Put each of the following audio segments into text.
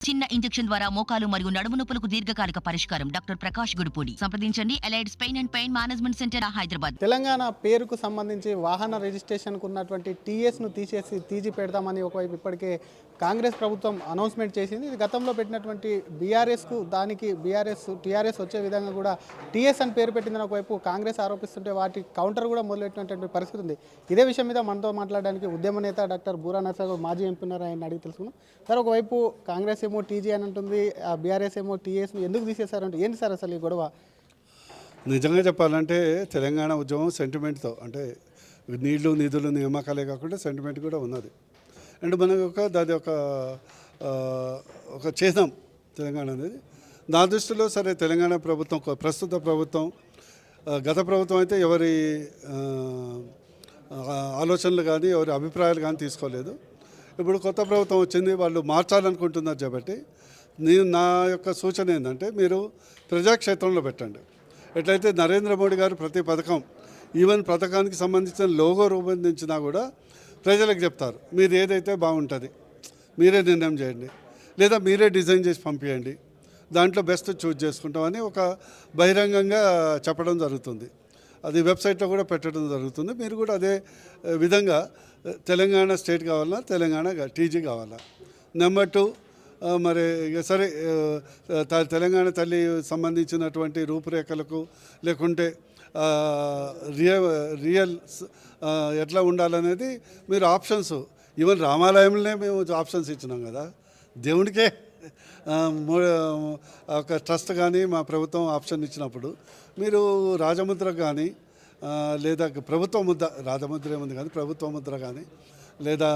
చిన్న ఇంజెక్షన్ ద్వారా మోకాలు మరియు నడుము నొప్పులకు దీర్ఘకాలిక పరిష్కారం. డాక్టర్ ప్రకాష్ గుడిపూడి. సంప్రదించండి. Allied's pain and pain management centre, Hyderabad. Telangana పేరుకు సంబంధించి వాహన రిజిస్ట్రేషన్కు ఉన్నటువంటి టీఎస్ను తీసి పెడతామని ఒకవైపు ఇప్పటికే కాంగ్రెస్ ప్రభుత్వం అనౌన్స్మెంట్ చేసింది. ఇది గతంలో పెట్టినటువంటి బీఆర్ఎస్కు దానికి టీఆర్ఎస్ వచ్చే విధంగా కూడా టీఎస్ అని పేరు పెట్టిందని ఒకవైపు కాంగ్రెస్ ఆరోపిస్తుంటే వాటి కౌంటర్ కూడా మొదలెట్టినటువంటి పరిస్థితి ఉంది. ఇదే విషయం మీద మనతో మాట్లాడడానికి ఉద్యమ నేత డాక్టర్ బూరా నర్సయ్య మాజీ ఎంపీ ఉన్నారు. ఆయన అడిగి తెలుసుకున్నాం. సార్, ఒకవైపు కాంగ్రెస్ ఏమో టీజీ అని అంటుంది, బీఆర్ఎస్ ఏమో టీఎస్ను ఎందుకు తీసేశారంటే ఏంటి సార్ అసలు ఈ గొడవ? నిజంగా చెప్పాలంటే తెలంగాణ ఉద్యమం సెంటిమెంట్తో, అంటే నీళ్లు నిధులు నియామకాలే కాకుండా సెంటిమెంట్ కూడా ఉన్నది. అండ్ మనకు దాని ఒక చిహ్నం తెలంగాణ అనేది. నా దృష్టిలో సరే తెలంగాణ ప్రభుత్వం, ప్రస్తుత ప్రభుత్వం, గత ప్రభుత్వం అయితే ఎవరి ఆలోచనలు కానీ ఎవరి అభిప్రాయాలు కానీ తీసుకోలేదు. ఇప్పుడు కొత్త ప్రభుత్వం వచ్చింది, వాళ్ళు మార్చాలనుకుంటున్నారు కాబట్టి నా యొక్క సూచన ఏంటంటే మీరు ప్రజాక్షేత్రంలో పెట్టండి. ఎట్లయితే నరేంద్ర మోడీ గారు ప్రతి పథకం, ఈవెన్ పథకానికి సంబంధించిన లోగో రూపొందించినా కూడా ప్రజలకు చెప్తారు, మీరు ఏదైతే బాగుంటుంది మీరే నిర్ణయం చేయండి, లేదా మీరే డిజైన్ చేసి పంపించండి, దాంట్లో బెస్ట్ చూజ్ చేసుకుంటామని ఒక బహిరంగంగా చెప్పడం జరుగుతుంది. అది వెబ్సైట్లో కూడా పెట్టడం జరుగుతుంది. మీరు కూడా అదే విధంగా తెలంగాణ స్టేట్ కావాలా, తెలంగాణ టీజీ కావాలా. నెంబర్ 2, మరి సరే తెలంగాణ తల్లి సంబంధించినటువంటి రూపురేఖలకు లేకుంటే రియల్ ఎట్లా ఉండాలనేది మీరు ఆప్షన్స్, ఈవెన్ రామాలయంలోనే మేము ఆప్షన్స్ ఇచ్చినాం కదా, దేవుడికే ఒక ట్రస్ట్ కానీ మా ప్రభుత్వం ఆప్షన్ ఇచ్చినప్పుడు మీరు రాజముద్ర కానీ లేదా ప్రభుత్వ ముద్ర, రాజముద్ర ఏముంది కానీ ప్రభుత్వ ముద్ర కానీ లేదా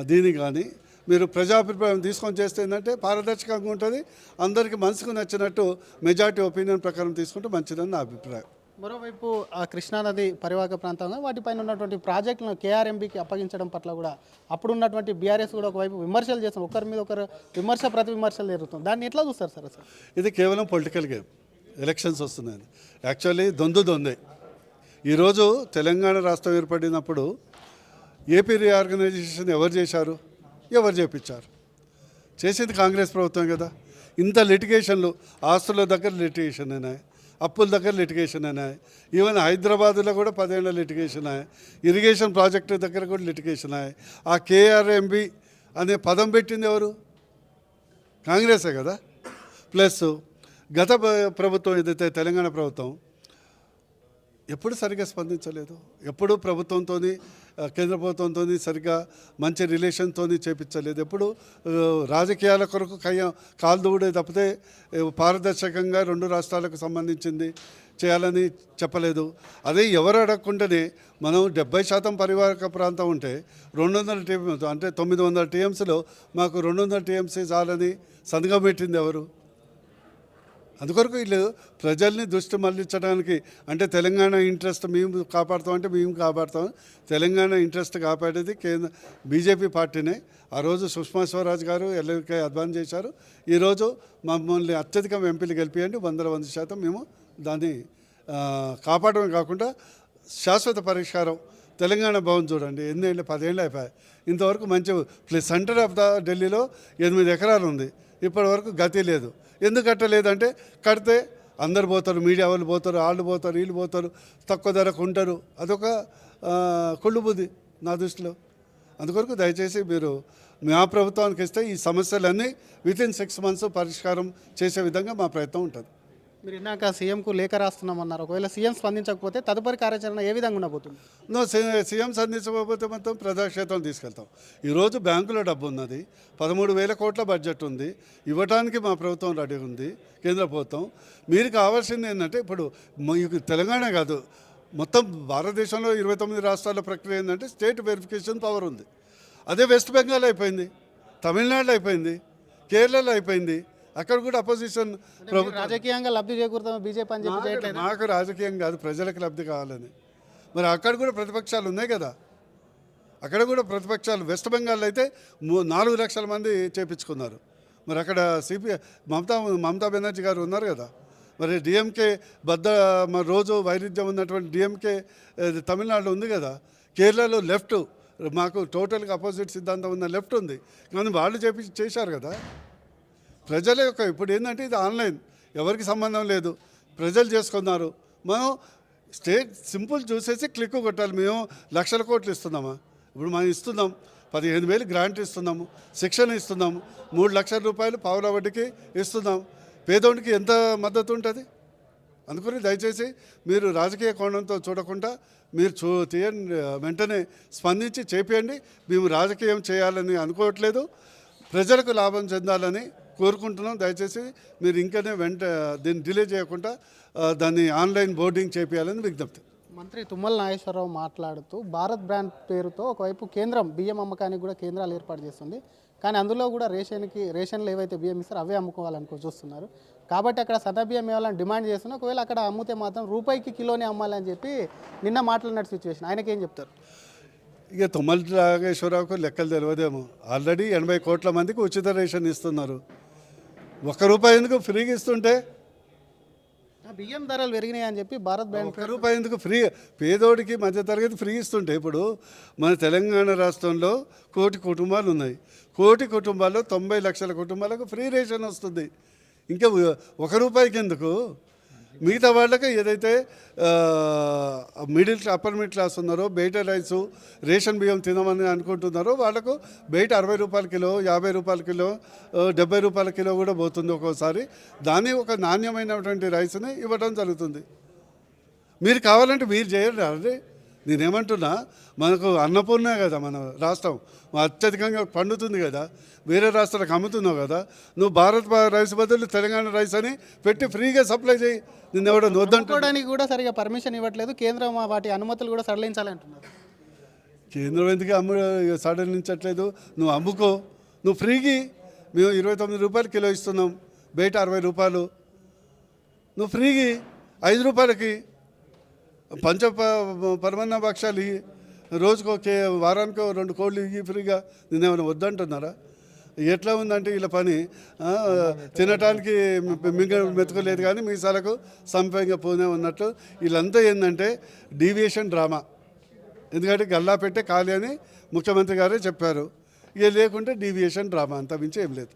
దీని కానీ మీరు ప్రజాభిప్రాయం తీసుకొని చేస్తే ఏంటంటే పారదర్శకంగా ఉంటుంది, అందరికీ మనసుకు నచ్చినట్టు మెజారిటీ ఒపీనియన్ ప్రకారం తీసుకుంటే మంచిదని నా అభిప్రాయం. మరోవైపు ఆ కృష్ణానది పరివాహక ప్రాంతంలో వాటిపైన ఉన్నటువంటి ప్రాజెక్టులను కేఆర్ఎంబీకి అప్పగించడం పట్ల కూడా అప్పుడు ఉన్నటువంటి బీఆర్ఎస్ కూడా ఒకవైపు విమర్శలు చేస్తాం, ఒకరి మీద ఒకరు ప్రతి విమర్శలు జరుగుతుంది. దాన్ని ఎట్లా చూస్తారు సార్ అసలు? ఇది కేవలం పొలిటికల్ గేమ్. ఎలక్షన్స్ వస్తున్నాయి, యాక్చువల్లీ దొందే. ఈరోజు తెలంగాణ రాష్ట్రం ఏర్పడినప్పుడు ఏపీ రీఆర్గనైజేషన్ ఎవరు చేశారు, ఎవరు చేపించారు? చేసింది కాంగ్రెస్ ప్రభుత్వం కదా. ఇంత లిటిగేషన్లు, ఆస్తుల దగ్గర లిటిగేషన్ అయినాయి, అప్పుల దగ్గర లిటిగేషన్ అయినాయి, ఈవెన్ హైదరాబాద్లో కూడా 10 ఏళ్ళ లిటిగేషన్ అయ్యాయి, ఇరిగేషన్ ప్రాజెక్టు దగ్గర కూడా లిటిగేషన్ అయ్యాయి. ఆ కేఆర్ఎంబి అనే పదం పెట్టింది ఎవరు? కాంగ్రెసే కదా. ప్లస్ గత ప్రభుత్వం ఏదైతే తెలంగాణ ప్రభుత్వం ఎప్పుడు సరిగ్గా స్పందించలేదు, ఎప్పుడు ప్రభుత్వంతో కేంద్ర ప్రభుత్వంతో సరిగ్గా మంచి రిలేషన్తో చేపించలేదు, ఎప్పుడు రాజకీయాల కొరకు కాల్దువుడే తప్పితే పారదర్శకంగా 2 రాష్ట్రాలకు సంబంధించింది చేయాలని చెప్పలేదు. అదే ఎవరు అడగకుండానే మనం 70% పరివాహక ప్రాంతం ఉంటే 200 టీఎంసీ అంటే 900 టీఎంసీలో మాకు 200 టీఎంసీ చాలని సంతకం పెట్టింది ఎవరు? అందుకొరకు వీళ్ళు ప్రజల్ని దృష్టి మళ్లించడానికి, అంటే తెలంగాణ ఇంట్రెస్ట్ మేము కాపాడుతాం అంటే మేము కాపాడుతాం, తెలంగాణ ఇంట్రెస్ట్ కాపాడేది బీజేపీ పార్టీనే. ఆ రోజు సుష్మా స్వరాజ్ గారు ఎల్ఎల్కే అడ్వాన్స్ చేశారు. ఈరోజు మమ్మల్ని అత్యధిక ఎంపీలు గెలిపియండి, 100% మేము దాన్ని కాపాడమే కాకుండా శాశ్వత పరిష్కారం. తెలంగాణ భవన్ చూడండి, 10 ఏళ్ళు అయిపోయాయి, ఇంతవరకు మంచి సెంటర్ ఆఫ్ ద ఢిల్లీలో 8 ఎకరాలు ఉంది, ఇప్పటివరకు గతి లేదు. ఎందుకు కట్టలేదంటే కడితే అందరు పోతారు, మీడియా వాళ్ళు పోతారు, వాళ్ళు పోతారు, వీళ్ళు పోతారు, తక్కువ ధరకు ఉంటారు. అదొక కుళ్ళు బుద్ధి నా దృష్టిలో. అందుకొరకు దయచేసి మీరు మా ప్రభుత్వానికి ఇస్తే ఈ సమస్యలన్నీ వితిన్ 6 మంత్స్ పరిష్కారం చేసే విధంగా మా ప్రయత్నం ఉంటుంది. మీరు ఇందాక సీఎంకు లేఖ రాస్తున్నామన్నారు. ఒకవేళ సీఎం స్పందించకపోతే తదుపరి కార్యాచరణ ఏ విధంగా ఉండబోతుంది? సీఎం స్పందించకపోతే మొత్తం ప్రజాక్షేత్రం తీసుకెళ్తాం. ఈరోజు బ్యాంకులో డబ్బు ఉన్నది, 13,000 కోట్ల బడ్జెట్ ఉంది, ఇవ్వడానికి మా ప్రభుత్వం రెడీ ఉంది, కేంద్ర ప్రభుత్వం. మీరు కావాల్సింది ఏంటంటే ఇప్పుడు మీకు తెలంగాణ కాదు, మొత్తం భారతదేశంలో 29 రాష్ట్రాల ప్రక్రియ ఏంటంటే స్టేట్ వెరిఫికేషన్ పవర్ ఉంది. అదే వెస్ట్ బెంగాల్ అయిపోయింది, తమిళనాడులో అయిపోయింది, కేరళలో అయిపోయింది. అక్కడ కూడా అపోజిషన్ రాజకీయంగా లబ్ధి చేకూరుతాం బీజేపీ అని చెప్పి మాకు రాజకీయం కాదు, ప్రజలకు లబ్ధి కావాలని. మరి అక్కడ కూడా ప్రతిపక్షాలు ఉన్నాయి కదా, అక్కడ కూడా ప్రతిపక్షాలు. వెస్ట్ బెంగాల్లో అయితే 4 లక్షల మంది చేపించుకున్నారు. మరి అక్కడ మమతా బెనర్జీ గారు ఉన్నారు కదా. మరి డిఎంకే మరి రోజు వైరుధ్యం ఉన్నటువంటి డిఎంకే తమిళనాడులో ఉంది కదా. కేరళలో లెఫ్ట్ మాకు టోటల్గా అపోజిట్ సిద్ధాంతం ఉన్న లెఫ్ట్ ఉంది, కానీ వాళ్ళు చేశారు కదా. ప్రజల యొక్క ఇప్పుడు ఏంటంటే ఇది ఆన్లైన్, ఎవరికి సంబంధం లేదు, ప్రజలు చేసుకున్నారు. మనం స్టేట్ సింపుల్ చూసేసి క్లిక్ కొట్టాలి. మేము లక్షల కోట్లు ఇస్తున్నామా? ఇప్పుడు మనం ఇస్తున్నాం 15,000 గ్రాంట్ ఇస్తున్నాము, శిక్షణ ఇస్తున్నాము, 3 లక్షల రూపాయలు పావుల వడ్డీకి ఇస్తున్నాం. పేదోడికి ఎంత మద్దతు ఉంటుంది? అందుకని దయచేసి మీరు రాజకీయ కోణంతో చూడకుండా మీరు తీయండి, వెంటనే స్పందించి చేపియండి. మేము రాజకీయం చేయాలని అనుకోవట్లేదు, ప్రజలకు లాభం చెందాలని కోరుకుంటున్నాం. దయచేసి మీరు ఇంకనే దీన్ని డిలే చేయకుండా దాన్ని ఆన్లైన్ బోర్డింగ్ చేపియాలని విజ్ఞప్తి. మంత్రి తుమ్మల నాగేశ్వరరావు మాట్లాడుతూ భారత్ బ్రాండ్ పేరుతో ఒకవైపు కేంద్రం బియ్యం అమ్మకానికి కూడా కేంద్రాలు ఏర్పాటు చేస్తుంది, కానీ అందులో కూడా రేషన్లు ఏవైతే బియ్యం ఇస్తారో అవే అమ్ముకోవాలని చూస్తున్నారు. కాబట్టి అక్కడ సన్న బియ్యం ఇవ్వాలని డిమాండ్ చేస్తున్నా, ఒకవేళ అక్కడ అమ్మితే మాత్రం రూపాయికి కిలోనే అమ్మాలని చెప్పి నిన్న మాట్లాడిన సిచ్యువేషన్. ఆయనకేం చెప్తారు? ఇక తుమ్మల నాగేశ్వరరావుకు లెక్కలు తెలియదేమో. ఆల్రెడీ 80 కోట్ల మందికి ఉచిత రేషన్ ఇస్తున్నారు. ₹1 ఎందుకు ఫ్రీగా ఇస్తుంటే? బియ్యం ధరలు పెరిగినాయి అని చెప్పి భారత్ బ్రాండ్ ₹1 ఎందుకు ఫ్రీ? పేదోడికి మధ్యతరగతి ఫ్రీ ఇస్తుంటే. ఇప్పుడు మన తెలంగాణ రాష్ట్రంలో 1 కోటి కుటుంబాలు ఉన్నాయి. 1 కోటి కుటుంబాల్లో 90 లక్షల కుటుంబాలకు ఫ్రీ రేషన్ వస్తుంది. ఇంకా ₹1 ఎందుకు? మిగతా వాళ్ళకి ఏదైతే అప్పర్ మిడిల్ క్లాస్ ఉన్నారో, బయట రైసు రేషన్ బియ్యం తినమని అనుకుంటున్నారో వాళ్ళకు బయట ₹60 కిలో, ₹50 కిలో, ₹70 కిలో కూడా పోతుంది ఒక్కోసారి. దాన్ని ఒక నాణ్యమైనటువంటి రైస్ని ఇవ్వడం జరుగుతుంది. మీరు కావాలంటే మీరు చేయండి. అదే నేనేమంటున్నా, మనకు అన్నపూర్ణ కదా మన రాష్ట్రం, అత్యధికంగా పండుతుంది కదా, వేరే రాష్ట్రాలకు అమ్ముతున్నావు కదా, నువ్వు భారత్ రైస్ బదులు తెలంగాణ రైస్ అని పెట్టి ఫ్రీగా సప్లై చేయి. నిన్నెవడో వద్దంటుకోవడానికి కూడా సరిగా పర్మిషన్ ఇవ్వట్లేదు కేంద్రం, వాటి అనుమతులు కూడా సడలించాలంటున్నారు. కేంద్రం ఎందుకు సడలించట్లేదు? నువ్వు అమ్ముకో, నువ్వు ఫ్రీకి. మేము ₹29 కిలో ఇస్తున్నాం, బయట ₹60. నువ్వు ఫ్రీకి ₹5కి పరమన్న భక్షాలు రోజుకో వారానికో 2 కోళ్ళు ఇవి ఫ్రీగా. నేనేమైనా వద్దంటున్నారా? ఎట్లా ఉందంటే వీళ్ళ పని, తినటానికి మెతుకోలేదు కానీ మీసాలకు సంపంగా పోనే ఉన్నట్టు. వీళ్ళంతా ఏంటంటే డీవియేషన్ డ్రామా. ఎందుకంటే గల్లా పెట్టే ఖాళీ అని ముఖ్యమంత్రి గారే చెప్పారు. ఇక లేకుంటే డీవియేషన్ డ్రామా, అంత మించి ఏం లేదు.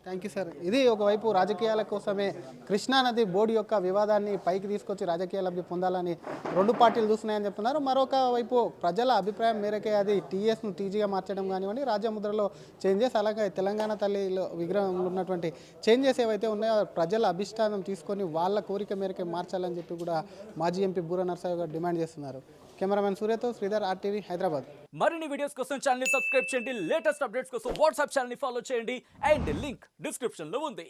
Thank you sir. ఇది ఒకవైపు రాజకీయాల కోసమే కృష్ణానది బోర్డు యొక్క వివాదాన్ని పైకి తీసుకొచ్చి రాజకీయ లబ్ధి పొందాలని 2 పార్టీలు చూస్తున్నాయని చెప్తున్నారు. మరొక వైపు ప్రజల అభిప్రాయం మేరకే అది టీఎస్ను టీజీగా మార్చడం కానివ్వండి, రాజ్యముద్రలో చేంజెస్, అలాగే తెలంగాణ తల్లిలో విగ్రహంలో ఉన్నటువంటి చేంజెస్ ఏవైతే ఉన్నాయో ప్రజల అభిష్టానం తీసుకొని వాళ్ళ కోరిక మేరకే మార్చాలని చెప్పి కూడా మాజీ ఎంపీ బూర నరసయ్య గారు డిమాండ్ చేస్తున్నారు. కెమెరామెన్ సూర్యతో శ్రీధర్, RTV హైదరాబాద్. మరిన్ని వీడియోస్ కోసం ఛానల్ ని సబ్స్క్రైబ్ చేయండి, లేటెస్ట్ అప్డేట్స్ కోసం వాట్సాప్ ఛానల్ ని ఫాలో చేయండి, అండ్ లింక్ డిస్క్రిప్షన్ లో ఉంది.